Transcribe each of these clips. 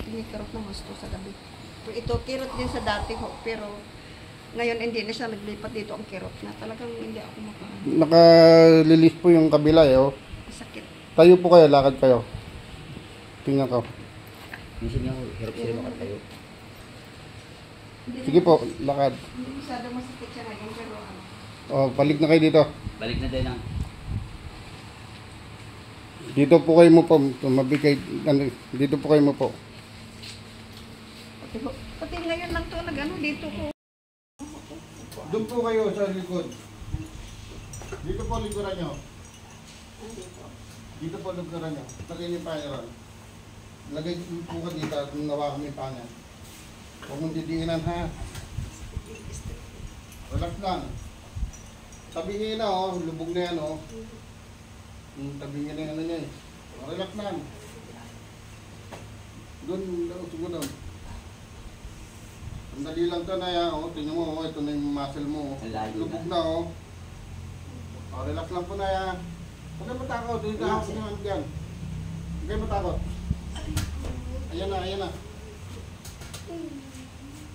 kumikirot ng gusto sa gabi. Pero ito, kirot din sa dati ho, pero ngayon hindi na siya naglipat dito ang kirot na. Talagang hindi ako makaano. Nakalilis po yung kabila eh. Oh. Sakit. Tayo po kayo, lakad kayo. Tingnan ko. Minsan nga, hirap sila makatayo. Sige po, lakad. Hindi masyado masakit siya ngayon, pero ano. Oh, balik na kayo dito. Balik na din ang... Dito po kayo mo po. Mabigay, ano, dito po kayo mo po. Pati ngayon lang to nag-ano dito ko. Doon po kayo sa likod. Dito po likuran nyo. Dito po likuran nyo. Lagay niyo pa yun. Lagay po ka dito at nawakan mo yung panga. Huwag mong didiinan ha. Relax lang. Tabihin na oh. Lubog na yan oh. Tabihin na yung ano niya eh. Relax lang. Doon, siguro doon. Ang dali lang ito na yan, oh. Tingnan mo, oh. Ito na yung muscle mo. Lubog na, oh. Oh, relax lang po na yan. Huwag kayo matakot. Dito ako naman dyan. Huwag kayo matakot. Ayan na, ayan na.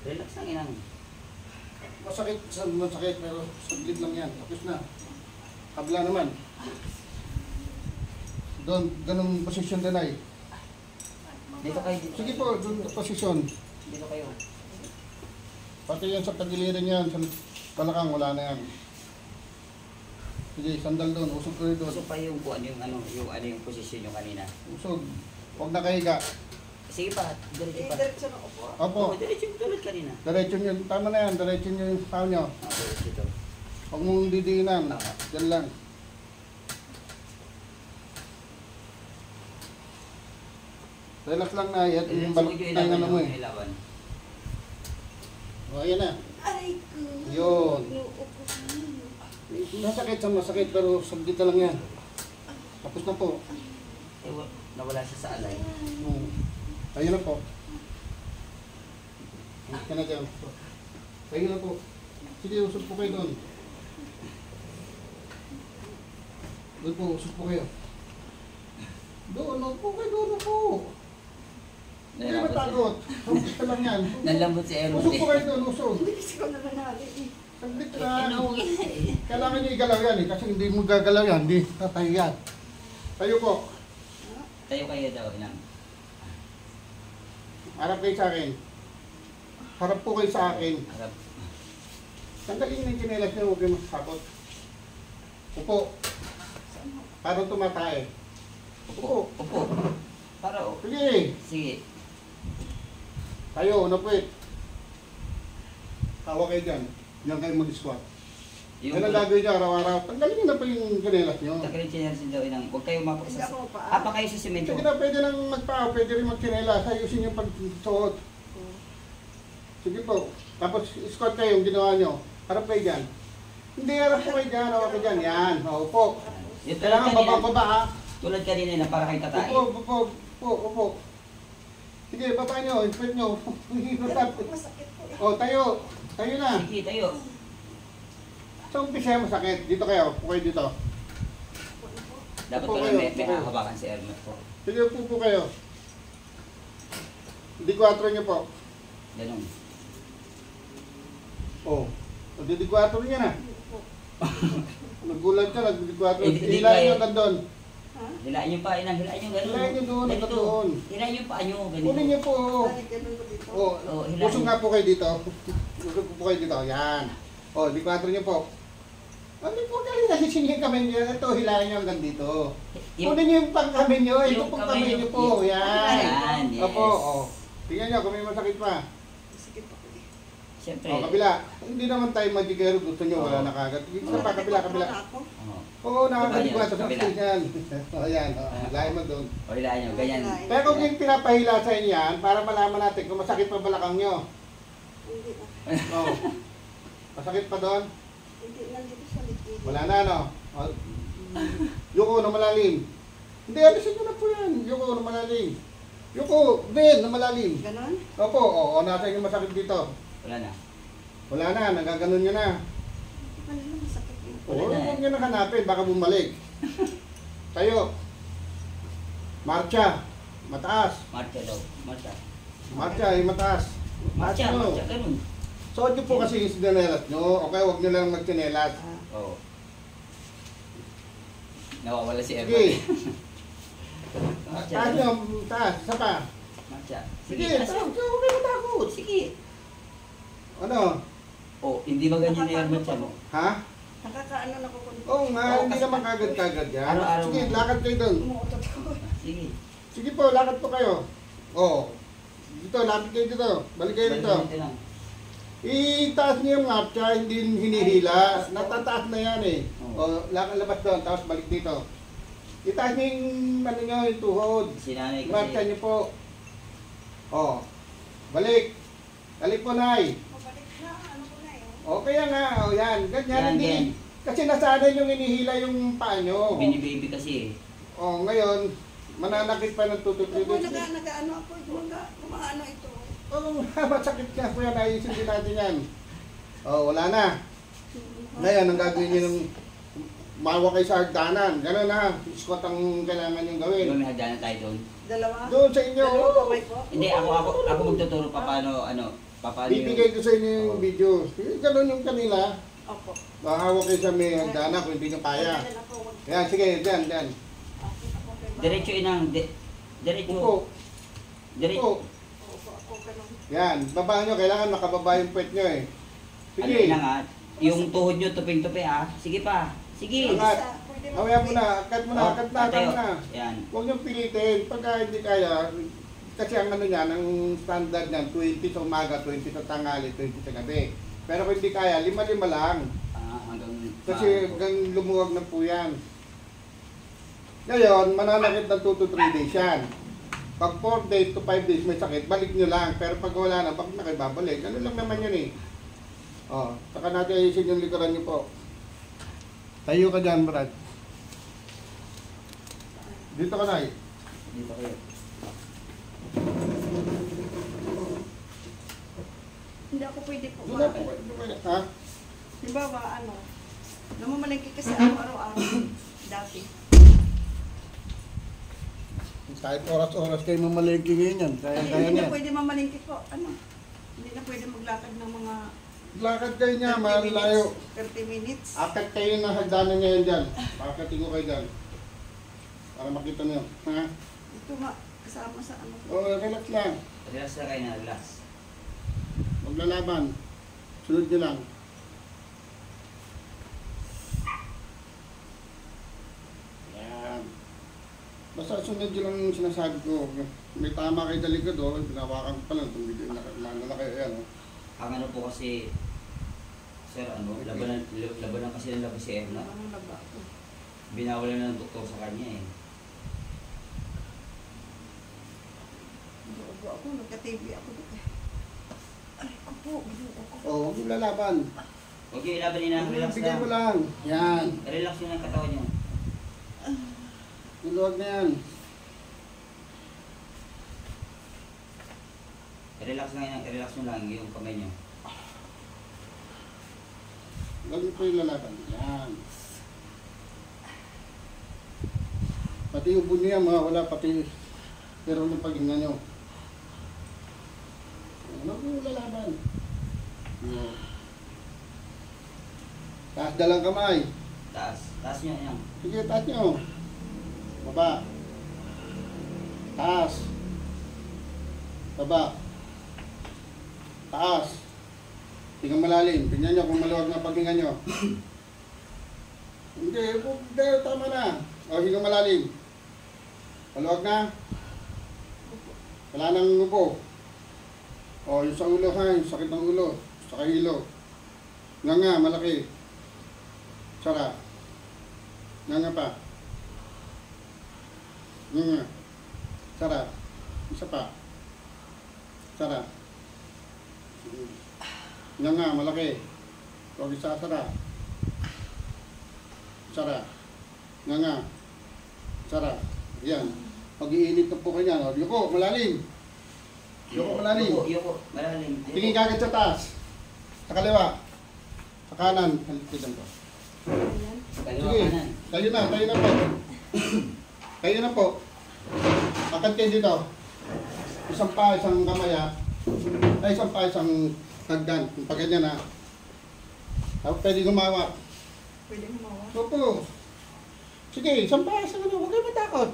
Relax lang inang. Masakit, pero saglit lang yan. Tapos na. Kabila naman. Doon, ganung posisyon din ay. Dito kayo. Sige po, doon posisyon. Dito kayo. Pati yan sa tagiliran yan, sa balakang wala na yan. Sige, sandal doon, usog ko dito. Gusto pa yung yung posisyon yung kanina. Usog. Huwag na kahiga. Sige pa, diretso pa. Diretso na upo. Opo, Diretso yung tulad kanina. diretso nyo, tama na yan, diretso nyo yung pao nyo. Okay, dito. Huwag mong didiinan, dyan lang. Relax lang na, yan yung balak tayo na mo eh. O, ayan na. Aray ko. Yun. Uupo. Masakit sa masakit, pero saglit na lang yan. Tapos na po. Nawala siya sa alay. Tayo na po. Kaya na dyan. Tayo na po. Sige, usog po kayo doon. Doon po, usog po kayo. Doon po kayo, doon po. Hindi matakot. Usog ka lang yan. Nalambot si Aaron. Usog po kayo doon, usog. Hindi kasi ko naman nari eh. Saglit lang. Kailangan nyo igalaw yan eh. Kasi hindi mo gagalaw yan, hindi tatayo yan. Tayo po. Tayo kayo daw, inang. Harap kayo sa akin. Harap po kayo sa akin. Harap. Sandali na yung kinelas nyo, huwag kayo matakot. Upo. Parang tumatay. Upo. Upo. Para o. Sige. Sige. Tayo, napit. Tawa kayo dyan. Diyan kayo mag-squat. Yan ang gagawin nyo araw-araw. Tanggalin nyo na pa yung kinelas nyo. Tagalin siya daw, inang. Huwag kayo Hindi mapakasas. ako pa. Apa kayo sa simento. Sige na, pwede nang magpao, pwede rin magkinelas. Ayusin yung pagsuot. Sige po. Tapos squat kayo yung ginawa nyo. Harap kayo dyan. Hindi, harap po kayo dyan. Hawak kayo dyan. Yan. Upo. Yung tulad Kailangan kanina. baba ha. Tulad kanina na para kayo tatay. Upo. Sige, baba nyo. Spread nyo. Masakit po eh. O, tayo. Tayo na. Sige, tayo. Sa umpisa masakit. Dito kayo. Upo kayo dito. Dapat Upo pala kayo, may upo kayo. hawakan si Aaron po. Sige, upo kayo. Di 4 nyo po. Ganun. O, di 4 nyo na. Nagulat ka, nag-di 4. Hindi Hilahin kaya. nyo hanggang doon. Hilain niyo pa, inang. Hilain niyo ganun. Hilahin nyo doon, hanggang doon. Hilain niyo pa nyo. Ganito. Kunin nyo po. Ay, ganun ko dito. O, hilahin. usog nga po kayo dito. Usog po kayo dito. Yan. O, di 4 nyo po. Hindi po kayo nasisin yung kamay nyo. Ito, hilahin nyo hanggang dito. Kunin nyo yung pang-kamay nyo. Ito yung pong kamay kamay nyo nyo. po. Yan. Yan, yes. Opo, o. Tingnan nyo kung may masakit pa. Masakit po eh. Siyempre. O, kabila. Hindi naman tayo magigero. Gusto nyo, wala na kagad. Isa pa, kabila. Ako. Oo. Oo, nakakaligwa sa Kabila. sakit yan. O, yan. Lahin mo doon. O, hilain niyo. Ganyan. Pero kung yung pinapahila sa inyo yan, para malaman natin kung masakit pa balakang nyo. Hindi na. O. Masakit pa doon? Hindi na dito sa likid. Wala na, no? O, yuko na malalim. Hindi, alisin nyo na po yan. Yuko na malalim. Yuko, Ben, na malalim. Ganon? Opo, o, nasa inyo masakit dito. Wala na. Wala na, nagaganon nyo na. Ano na masakit eh. O, Wala na. huwag nyo na hanapin, baka bumalik. Tayo. Marcha. Mataas. Marcha daw. Marcha. Matcha, yung mataas. Matcha, nyo. matcha, ganun. Suot nyo po kasi yung sinelas nyo. Okay, huwag nyo lang magsinelas. Ah, Oo. Nawawala si Evan. Sige. Matcha, Taas nyo, ganun. taas. Isa pa. Matcha. Sige, Sige, taas taas. nyo. Huwag kayo matakot. Sige. Ano? Oh, hindi ba ganyan na yung matcha mo? Ha? nakakaano na ko kung Oo nga, Oo, hindi kasi- naman kagad-kagad yan. Araw-araw Sige, mo. lakad kayo doon. umuutot ko. Sige. Sige po, lakad po kayo. Oo. Dito, lapit kayo dito. Balik kayo dito. Balik lang. Itaas niyo yung matcha, hindi hinihila. Natataas na yan eh. Oo. O, labas doon, tapos balik dito. Itaas niyo yung, ano nyo, yung tuhod. Si nanay Matcha kasi, niyo po. O, balik. Balik po, Nay. Mabalik na, ano ko na eh. O, kaya nga, o yan. Ganyan, Yan, hindi. yan. Kasi nasanay yung hinihila yung paa nyo. binibaby kasi eh. O, ngayon, mananakit pa ng tututuloy. Ako nag-ano ako, kumaano ito. Oh, masakit nga po yan. Ayusin din natin yan. Oh, wala na. Ngayon, ang gagawin nyo nung mawa kayo sa hagdanan. Gano'n na. Squat ang kailangan nyo Di gawin. ba may hagdanan tayo doon? Dalawa? Doon sa inyo. Dalawang kamay po? Hindi, ako magtuturo pa paano, paano Bibigay ko sa inyo yung video. Gano'n yung kanila. Opo. Mahawak kayo sa may hagdanan kung hindi nyo kaya. Ganyan ako, wag- Yan, sige. Dyan, dyan. ako kay Mama. Diretso inang, diretso. Upo. Diretso. Upo. Opo, ako ganun. Yan. Baba nyo. Kailangan makababa yung puwet nyo eh. Ano Sige. inang ha? Yung tuhod nyo tuping-tupi ha? Sige pa. Sige. Angat. Isa, pwede mo- Awayan mo na. Akat mo na. Oh, Akat na. Akat tayo. mo na. Yan. Huwag niyong pilitin. Pagka hindi kaya, kasi ang ano niyan, ang standard niyan, 20 sa umaga, 20 sa tanghali, 20 sa gabi. Pero kung hindi kaya, 5-5 lang. Hanggang Kasi hanggang lumuwag na po yan. Ngayon, mananakit ng 2 to 3 days yan. Pag 4 days to 5 days may sakit, balik nyo lang. Pero pag wala na, bakit na kayo babalik? Ano lang naman yun eh. O, saka natin ayusin yung likuran nyo po. Tayo ka dyan, Brad. Dito ka na eh. Dito kayo. Hindi ako pwede po. Doon na po. Ha? Halimbawa, ano, namamalengke kasi ako araw-araw. Dati. Kahit oras-oras kayo mamalengke ngayon yan. Kaya Hindi niya. na pwede mamalengke po. Ano, hindi na pwede maglakad ng mga Lakad kayo niya, 30 malayo. minutes. 30 minutes. Akat kayo ng hagdanan ngayon dyan. Pakating ko kayo dyan. Para makita niyo. Ha? Ito nga, kasama sa ano. O, relax lang. Relax na kayo na, relax. Huwag lalaban. Sunod niyo lang. Yan. Basta sunod niyo lang yung sinasabi ko. May tama kayo sa likod, oh. Pinawakan ko pa lang. Itong video na kayo. Yan, oh. Ang ano po kasi, sir, labanan kasi ng labas si Erna. Ano laba ako. Binawalan na ng doktor sa kanya eh. Buo ako, nagka-TV ako dito. Ay, ko po, binuo ko. Oh, huwag yung lalaban. Huwag yung ilaban nila, relax Bigay mo lang. lang. Yan. Relax yun ang katawan nyo. Niluwag na yan. Relax lang yan, relax nyo lang yung kamay nyo. Huwag niyo po yung lalaban. Yan. Pati ubo niya, wala pati pero ng paghinga nyo. Huwag po yung lalaban. Yan. Taas dalang kamay. Taas, taas nyo yan. Sige, taas nyo. Baba. Taas. Baba. Taas. Tingnan malalim. Tingnan nyo kung maluwag na paghinga nyo. Hindi, tama na. O, hinga malalim. Maluwag na. Wala nang upo. O, yung sa ulo ha, yung sakit ng ulo. Sa kahilo. Nga, malaki. Sara. Nga pa. Nga. Sara. Isa pa. Sara. Nga, malaki. Huwag isasara. Sara. Nga. Sara. Yan. Pag-iinit na po kanya. Yuko, malalim. Yuko, malalim. Yuko, malalim. Tingin ka agad sa taas. Sa kaliwa. Sa kanan. Halitan ko. Ayan. Kaliwa Sige. kanan. Tayo na po. Tayo na po. Akad kayo dito. Isang pa, isang kamaya. Ay, isang pa, isang hagdan. Kung pa ganyan ha. Pwede humawak. Pwede humawa. Opo. Sige, isang pa, isang ano. Huwag kayo matakot.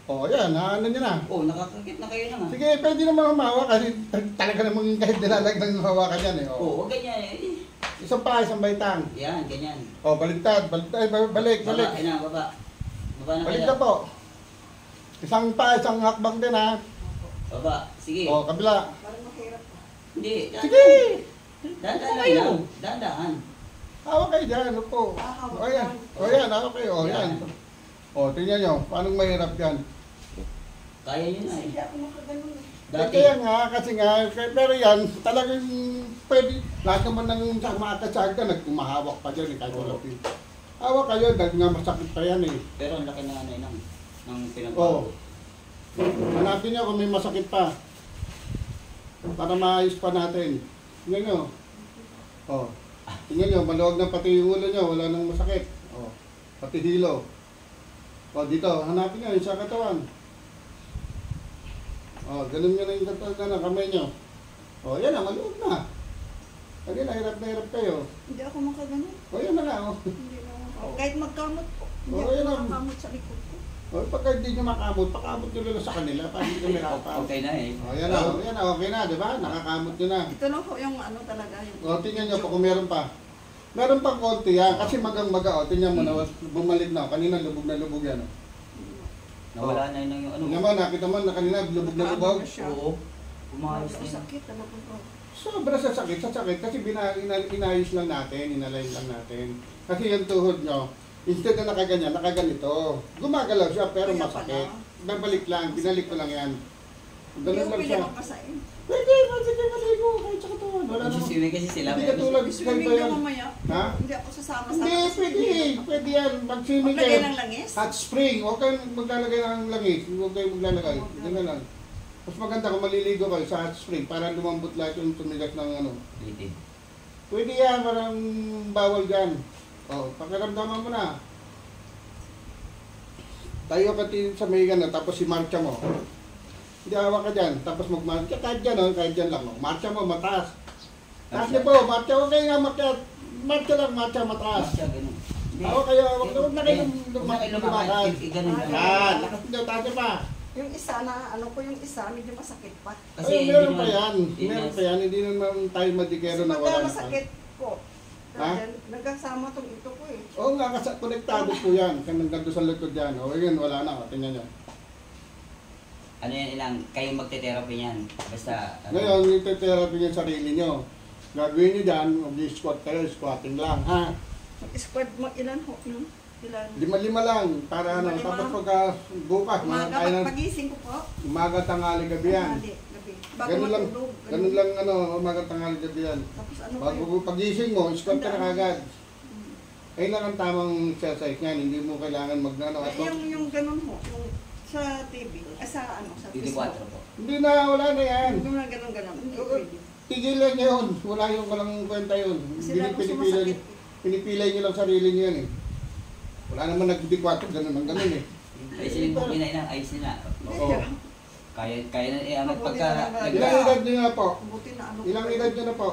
O, yan. Ano nyo na. Oh, nakakakit na kayo naman. Sige, pwede naman humawak kasi talaga namang kahit nilalagyan ng hawakan yan eh. Oh, O. huwag ganyan eh. Isang pa, isang baitang. Yan, ganyan. O, baliktad, baliktad, balik, balik. Baba, ina, baba. Baba na Balik kayo. na po. Isang pa, isang hakbang din ha. Baba, sige. O, kabila. Parang mahirap pa. Hindi, Sige! dahan-dahan lang kayo. lang. Dahan-dahan. Hawak kayo dyan, ano po. Hawak O yan, o yan, hawak kayo, o yan. O, tingnan nyo, paano mahirap yan. Kaya nyo na eh. Hindi ako makaganon eh. Dati, Kaya nga, kasi nga, pero yan, talagang pwede, lahat naman ng makakasag ka, nagkumahawak pa dyan, kahit wala pin. Hawak kayo, dahil nga masakit pa yan eh. pero ang laki na ano yun ng Oo. pinagbago. Hanapin nyo kung may masakit pa. Para maayos pa natin. Tingnan nyo. O, tingnan nyo, maluwag na pati yung ulo nyo, wala nang masakit. O, pati hilo. O, dito, hanapin nyo, yung sa katawan. O, ganun nyo na yung katawan na kamay nyo. O, yan na, maluwag na. Kasi hirap na hirap kayo. Hindi ako makaganon. O, yan na nga. O, Hindi na ako. Kahit magkamot po. Hindi Oo, ako yun ang- makakamot sa likod ko. o pagka hindi nyo makamot, pakamot nyo lang sa kanila. Para hindi kami nakapamot. Okay na eh. O, yan na, okay na, di ba? Nakakamot nyo na. Ito lang po yung ano talaga. Yung O, tingnan nyo po kung meron pa. Meron pang konti yan, kasi magang-maga. O, tingnan mo na, bumalik na. Kanina lubog na lubog yan. O. Nawala na yun yung ano. Tingnan mo, nakita mo na kanina lubog na lubog. Oo. Umayos Ang din. sakit talaga po. Sobra sa sakit, kasi inayos lang natin, inalign lang natin. Kasi yung tuhod nyo, instead na nakaganito, gumagalaw siya pero Kaya masakit. pala. Nabalik lang, binalik ko lang yan. Hindi Ganun ako lang pwede siya. magpasain. Pwede, maligo, kahit sa katawan. Wala naman. Nagsiswimming kasi sila. Hindi katulad, Swimming ganito na yan. mamaya. Ha? Hindi ako sasama sa Hindi, pwede yan. Mag-swimming Maglagay kayo. ng langis? Hot spring, huwag kayong maglalagay ng langis. Huwag kayong maglalagay. Ganun lang. Mas maganda kung maliligo kayo sa hot spring para lumambot lahat yung tumigas ng ano. Litid. Pwede yan, parang bawal dyan. O, pakiramdaman mo na. Tayo ka sa may gana, tapos si marcha mo. Hindi hawak ka dyan, tapos magmarcha. Kahit dyan, kahit dyan lang. Marcha mo, mataas. Taas niyo po, marcha. Huwag kayo nga marcha. Marcha lang, marcha, mataas. Siya, ganun. Hawak kayo, huwag na kayo Huwag na kayo lumakad. lumakad. Ganun lang. Yan, lakas nyo, taas niyo pa. Yung isa na, ano ko yung isa, medyo masakit pa. Kasi Ay, hindi meron pa naman- yan. hindi Meron naman- pa yan. Hindi naman tayo madikero Kasi na pagka wala na. masakit po, Ha? nagkasama tong ito ko eh. Oo nga, kasi konektado po yan. Kaya nagkado sa likod yan. O, yun, wala na. O, tingnan nyo. Ano yan ilang, kayo magte-therapy niyan. Basta, ano, Ngayon, yung therapy yung sarili nyo. Gagawin nyo dyan, mag-squat kayo, squatting lang, ha? Mag-squad mo, ilan ho? Ilan? Ilan? Lima-lima lang, para ano, Lima-lima. tapos pagka bukas, mga Umaga, tayo ng pagising ko po. umaga, tanghali, gabi yan. Tanghali, gabi. Bago Ganun lang, matulog. ganun lang, ano, umaga, tanghali, gabi yan. Tapos ano Bago kayo? pagising mo, squat ka na kagad. Mm. Ayun lang ang tamang exercise niyan, hindi mo kailangan mag-ano. Eh, yung ganun ho, yung sa TV, sa ano, sa 24 Facebook. po. Hindi na, wala na yan. Yung mga ganun-ganun, hindi Oo. pwede. Tigilan niyo yun. Wala yung walang kwenta yun. Kasi lalo sumasakit. Pinipilay niyo lang sarili niyo yan eh. Wala naman nagbibikwatog, ganun ang ganun eh. Ayusin mo na, ayos nila. Oo. Kaya na, eh, ano, Mabuti pagka, na lang. Ilang edad niyo na po? Buti na ano. Ilang edad niyo na po?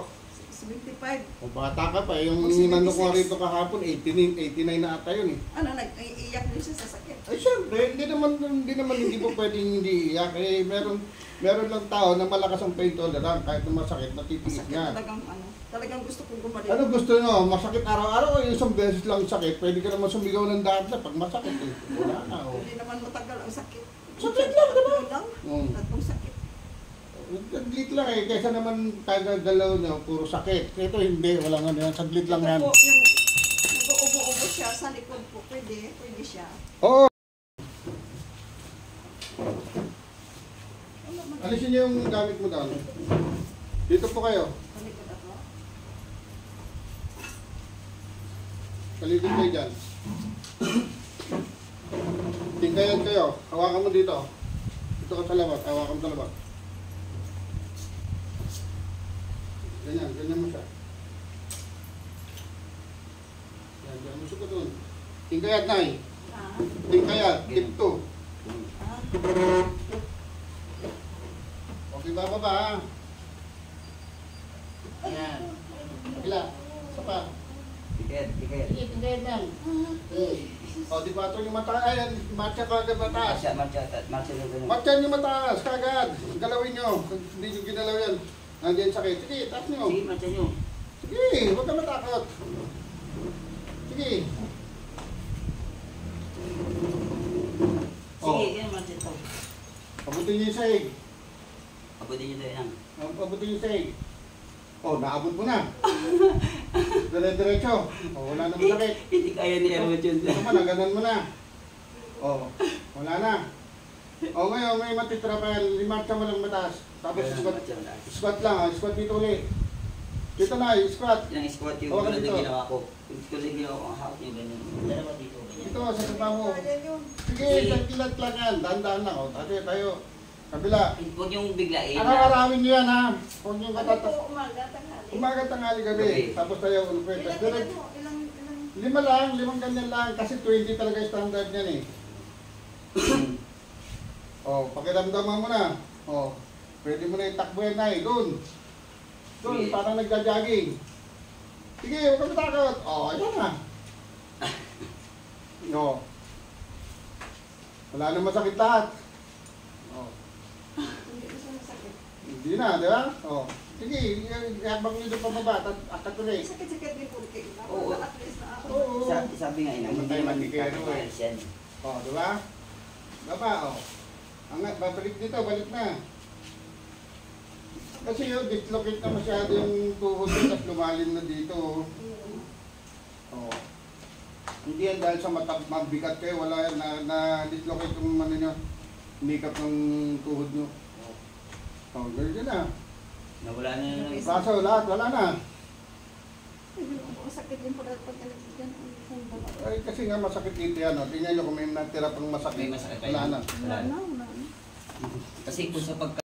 75. O bata ka pa, yung O, 76. inano ko rito kahapon, 89 na ata yun eh. Ano, nag-iiyak din siya sa sakit. Ay syempre, hindi po pwedeng hindi iyak. Eh, meron lang tao na malakas ang pain tolerance, kahit na masakit, natitiis Masakit niya. talagang gusto kong gumaling. Ano gusto nyo? Masakit araw-araw o yung isang beses lang sakit? Pwede ka naman sumigaw ng dahil pag masakit eh. Wala na oh. Hindi naman matagal ang sakit. Sakit lang, diba? Ano lang, tatlong sakit. Saglit lang eh, kaysa naman kagagalaw nyo, puro sakit. Ito hindi, walang ano yan, saglit lang yan. Ito po, yung nag-uubo-ubo siya sa likod po, pwede siya. Oo! Alisin niyo yung gamit mo doon. Dito po kayo. Sa likod ako. Paligid kayo dyan. Tingkayan kayo. Hawakan mo dito. Dito ka sa labas. Hawakan mo sa labas. Ganyan. Ganyan mo siya. Yan. Ganyan mo siya ko doon. Tingkayat na eh. Ah, Tingkayat. Tip 2. ah. Di ba baba ha? Yan. Kabila. Isa pa. Tiket, tiket. Sige, tingnan lang. O, di ba ito yung mata? Ayan, matcha ka agad mataas. Marcha na ganun. Matcha yung mataas, kagad. Galawin nyo. Kung hindi nyo ginalaw yan. Nandiyan sakit. Sige, taas nyo. Sige, marcha nyo. Sige, huwag ka matakot. Sige. Sige, yan, marcha ito. Pabutin nyo yung sahig. Abutin nyo tayo yan. Pabutin yung sahig. Oh, naabot mo na. Dire-diretso. Oh, wala na masakit. Hindi kaya ni Erwin yun. Ito man, ganun mo na. Oh, wala na. Oh, ngayon, may matitira pa yan. Limarcha mo lang mataas. Tapos squat. Squat lang, ah. Squat dito ulit. Dito na, squat. Yung squat yung Oo, tulad dito. na ginawa ko. Yung tulad na ginawa ko, ang hawak niyo ganyan. Dalawa dito, ganyan. Dito, sa kapa mo. Ayan yun. Sige, isang kilat lang yan. Dahan-dahan lang. Oh, tayo. Kabila. Huwag yung biglain. Araw-arawin nyo yan, ha? Huwag nyo Ano katatas. po, umaga, tanghali? Umaga, tanghali, gabi. Gabi. Tapos tayo ulupit. Ilan mo? Ilang? 5 lang, 5 ganyan lang. Kasi 20 talaga yung standard niyan eh. Oh, pakiramdaman mo na. Oh, pwede mo na itakbo yan na eh. Doon. Doon, Sige. parang nagja-jogging. Sige, huwag ka matakot. Oh, ayan na. Oh. Wala nang masakit lahat. Oh. Hindi ko siya masakit. Hindi na, di ba? Oh. Sige, iabang nyo doon pababa. Akat ulit. Sakit-sakit din po. Oo. At least na ako. Oo. Sabi nga ina, hindi Tayo naman magkikero eh. kakaayos yan. Oh, di ba? Baba, oh. Angat, babalik dito, balik na. Kasi yun, dislocate na masyado yung tuhod at lumalim na dito. Oh. Hindi yan dahil sa mabigat kayo, wala yan, na-dislocate yung ano nyo, makeup ng tuhod nyo. Oh, ganyan na. Nawala na yung Braso, lahat, wala na. Masakit din po dahil pag dyan. Ay, kasi nga masakit dito yan. Oh. Tingnan nyo kung may natira pang masakit. May masakit pa Wala yan. na. Wala na. Wala na. Kasi kung sa pagka